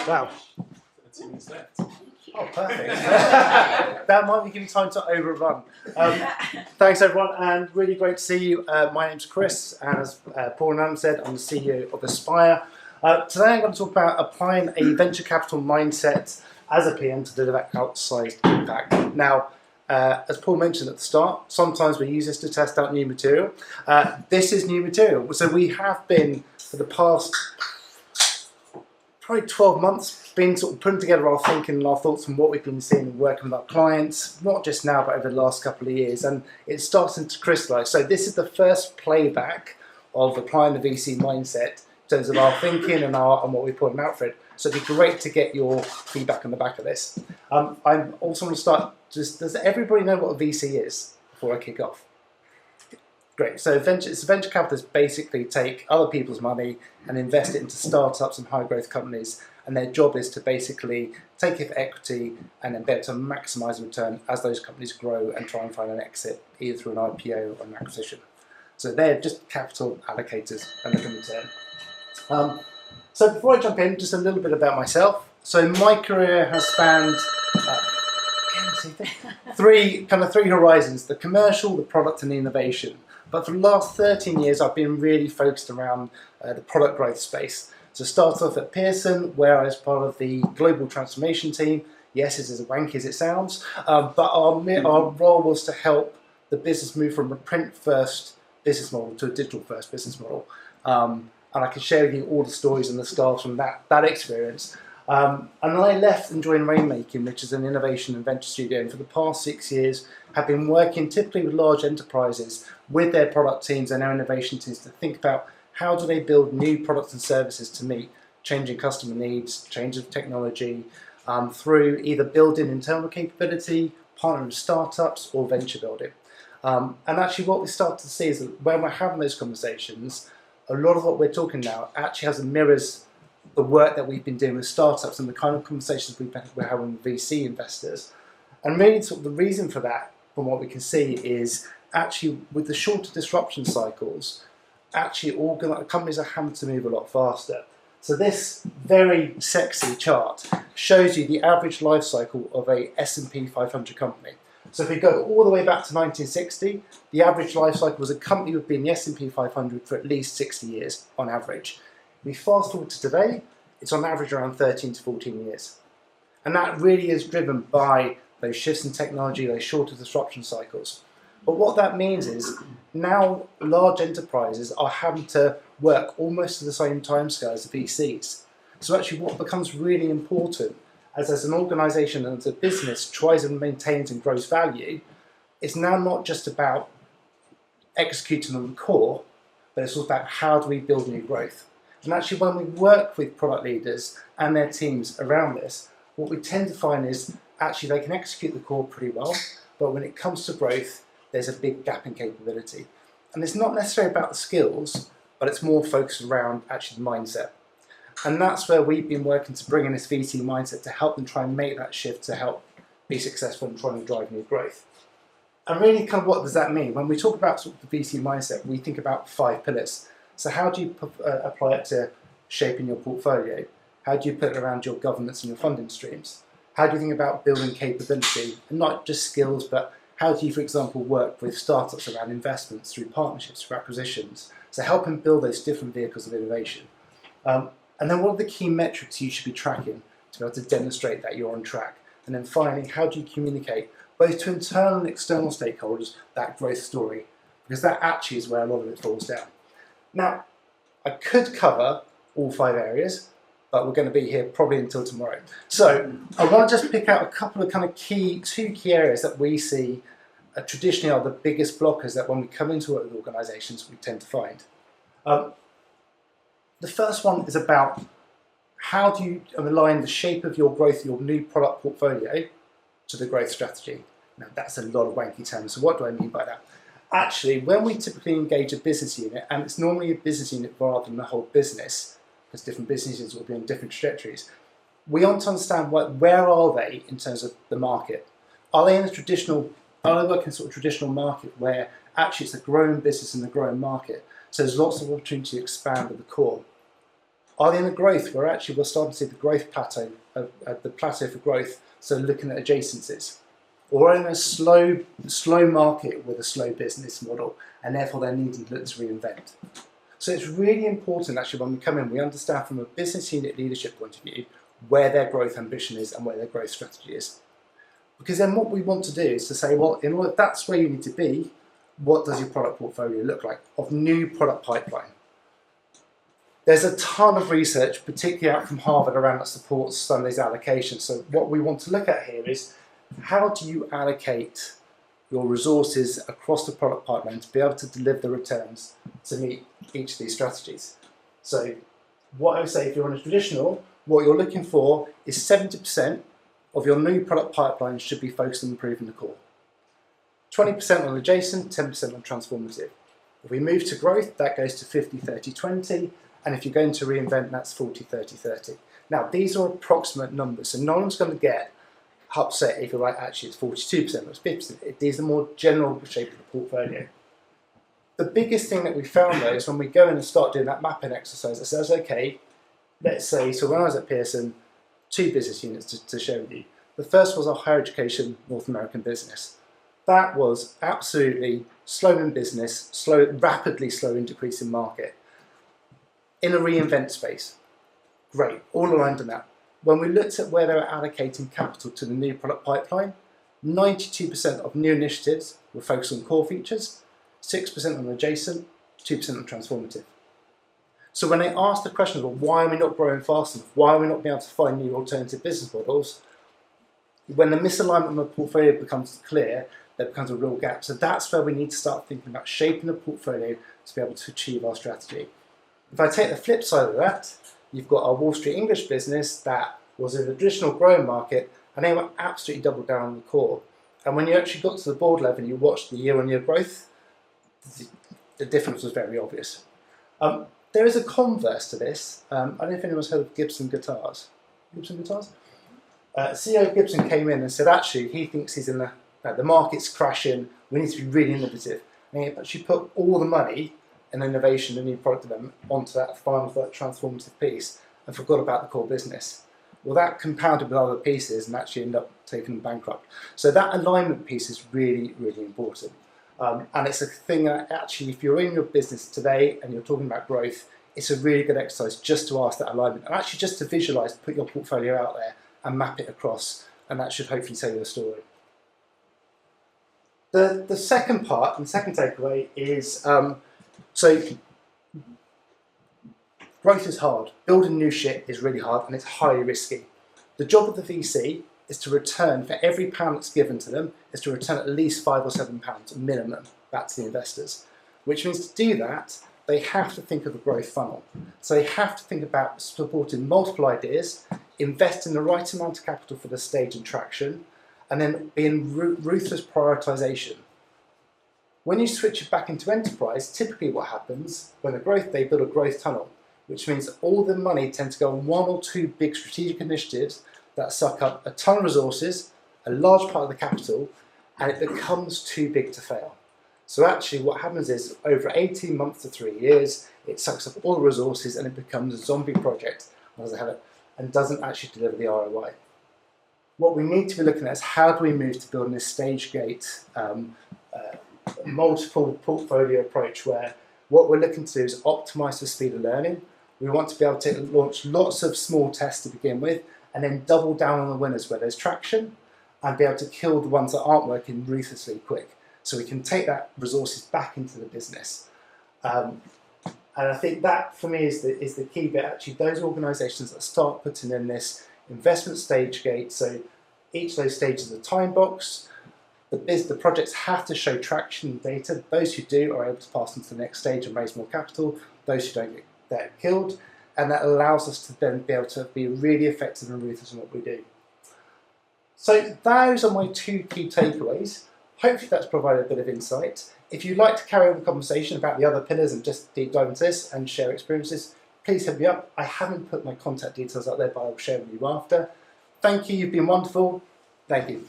Wow. 30 minutes left. Oh, perfect. That might be giving time to overrun. Thanks, everyone, and really great to see you. My name's Chris, and as Paul and Adam said, I'm the CEO of Aspire. Today I'm going to talk about applying a venture capital mindset as a PM to deliver outsized impact. Now, as Paul mentioned at the start, sometimes we use this to test out new material. This is new material. So we have been, for the past probably 12 months, been sort of putting together our thinking and our thoughts on what we've been seeing and working with our clients, not just now, but over the last couple of years. And it's starting to crystallize. So this is the first playback of applying the VC mindset in terms of our thinking and what we put in Alfred. So it'd be great to get your feedback on the back of this. I also want to start, does everybody know what a VC is before I kick off? Great. So venture capitalists basically take other people's money and invest it into startups and high growth companies. And their job is to basically take it for equity and then be able to maximise the return as those companies grow and try and find an exit, either through an IPO or an acquisition. So they're just capital allocators and look in return. So before I jump in, just a little bit about myself. So my career has spanned three horizons: the commercial, the product, and the innovation. But for the last 13 years, I've been really focused around the product growth space. So started off at Pearson, where I was part of the global transformation team. Yes, it's as wanky as it sounds, but our role was to help the business move from a print-first business model to a digital-first business model. And I can share with you all the stories and the stars from that experience. And then I left and joined Rainmaking, which is an innovation and venture studio. And for the past 6 years, have been working typically with large enterprises, with their product teams and their innovation teams, to think about how do they build new products and services to meet changing customer needs, change of technology, through either building internal capability, partnering with startups, or venture building. And actually what we start to see is that when we're having those conversations, a lot of what we're talking now actually mirrors the work that we've been doing with startups and the kind of conversations we're having with VC investors. And really sort of the reason for that, from what we can see, is actually with the shorter disruption cycles, actually companies are having to move a lot faster. So this very sexy chart shows you the average life cycle of a S&P 500 company. So if we go all the way back to 1960, the average life cycle was a company would be in the S&P 500 for at least 60 years on average. We fast forward to today, it's on average around 13 to 14 years. And that really is driven by those shifts in technology, those shorter disruption cycles. But what that means is now large enterprises are having to work almost to the same timescale as the VCs. So actually what becomes really important as an organisation and as a business tries and maintains and grows value, it's now not just about executing on the core, but it's all about how do we build new growth. And actually when we work with product leaders and their teams around this, what we tend to find is actually they can execute the core pretty well, but when it comes to growth, there's a big gap in capability. And it's not necessarily about the skills, but it's more focused around actually the mindset. And that's where we've been working to bring in this VC mindset to help them try and make that shift to help be successful in trying to drive new growth. And really kind of what does that mean? When we talk about sort of the VC mindset, we think about 5 pillars. So how do you apply it to shaping your portfolio? How do you put it around your governance and your funding streams? How do you think about building capability, and not just skills, but how do you, for example, work with startups around investments through partnerships, through acquisitions? So helping build those different vehicles of innovation. And then what are the key metrics you should be tracking to be able to demonstrate that you're on track? And then finally, how do you communicate both to internal and external stakeholders that growth story? Because that actually is where a lot of it falls down. Now, I could cover all 5 areas, but we're going to be here probably until tomorrow. So I want to just pick out a couple of kind of two key areas that we see traditionally are the biggest blockers that when we come into work with organisations we tend to find. The first one is about how do you align the shape of your growth, your new product portfolio, to the growth strategy. Now that's a lot of wanky terms, so what do I mean by that? Actually, when we typically engage a business unit, and it's normally a business unit rather than the whole business, because different businesses will be on different trajectories, we want to understand where are they in terms of the market. Are they in are they working in sort of traditional market where actually it's a growing business in the growing market, so there's lots of opportunity to expand at the core. Are they in the growth where actually we're starting to see the growth plateau, the plateau for growth, so looking at adjacencies? Or in a slow market with a slow business model, and therefore they're needing to look to reinvent. So it's really important actually when we come in, we understand from a business unit leadership point of view where their growth ambition is and where their growth strategy is. Because then what we want to do is to say, well, in order if that's where you need to be, what does your product portfolio look like of new product pipeline? There's a ton of research, particularly out from Harvard, around that supports some of these allocations. So what we want to look at here is how do you allocate your resources across the product pipeline to be able to deliver the returns to meet each of these strategies. So what I would say, if you're on a traditional, what you're looking for is 70% of your new product pipeline should be focused on improving the core. 20% on adjacent, 10% on transformative. If we move to growth, that goes to 50, 30, 20. And if you're going to reinvent, that's 40, 30, 30. Now, these are approximate numbers, so no one's going to get upset if you're right, actually it's 42%, it's 50%. These are more general shape of the portfolio. The biggest thing that we found though is when we go in and start doing that mapping exercise, it says, okay, let's say, so when I was at Pearson, 2 business units to share with you. The first was our higher education North American business. That was absolutely slow in business, rapidly slow in decreasing market. In a reinvent space, great, all aligned on that. When we looked at where they were allocating capital to the new product pipeline, 92% of new initiatives were focused on core features, 6% on adjacent, 2% on transformative. So when they asked the question of why are we not growing fast enough, why are we not being able to find new alternative business models, when the misalignment of the portfolio becomes clear, there becomes a real gap. So that's where we need to start thinking about shaping the portfolio to be able to achieve our strategy. If I take the flip side of that, you've got our Wall Street English business that was in a traditional growing market, and they were absolutely doubled down on the core. And when you actually got to the board level and you watched the year-on-year growth, the difference was very obvious. There is a converse to this. I don't know if anyone's heard of Gibson Guitars. Gibson Guitars? CEO of Gibson came in and said, actually, he thinks he's in the market's crashing, we need to be really innovative. And he actually put all the money and innovation and new product development onto that final transformative piece and forgot about the core business. Well, that compounded with other pieces and actually ended up taking them bankrupt. So that alignment piece is really, really important. And it's a thing that actually, if you're in your business today and you're talking about growth, it's a really good exercise just to ask that alignment and actually just to visualize, put your portfolio out there and map it across, and that should hopefully tell you a story. The second part and second takeaway is so growth is hard. Building new shit is really hard and it's highly risky. The job of the VC is to return, for every pound that's given to them, is to return at least £5 or £7 minimum back to the investors. Which means to do that, they have to think of a growth funnel. So they have to think about supporting multiple ideas, invest in the right amount of capital for the stage and traction, and then being ruthless prioritization. When you switch it back into enterprise, typically what happens when they build a growth tunnel, which means all the money tends to go on 1 or 2 big strategic initiatives that suck up a ton of resources, a large part of the capital, and it becomes too big to fail. So actually what happens is over 18 months to 3 years, it sucks up all the resources and it becomes a zombie project and doesn't actually deliver the ROI. What we need to be looking at is how do we move to building this stage gate multiple portfolio approach where what we're looking to do is optimize the speed of learning. We want to be able to launch lots of small tests to begin with and then double down on the winners where there's traction and be able to kill the ones that aren't working ruthlessly quick. So we can take that resources back into the business. And I think that for me is the key bit. Actually, those organisations that start putting in this investment stage gate, so each of those stages is a time box. The projects have to show traction and data. Those who do are able to pass on to the next stage and raise more capital. Those who don't get killed. And that allows us to then be able to be really effective and ruthless in what we do. So those are my 2 key takeaways. Hopefully that's provided a bit of insight. If you'd like to carry on the conversation about the other pillars and just deep dive into this and share experiences, please hit me up. I haven't put my contact details out there, but I'll share with you after. Thank you, you've been wonderful. Thank you.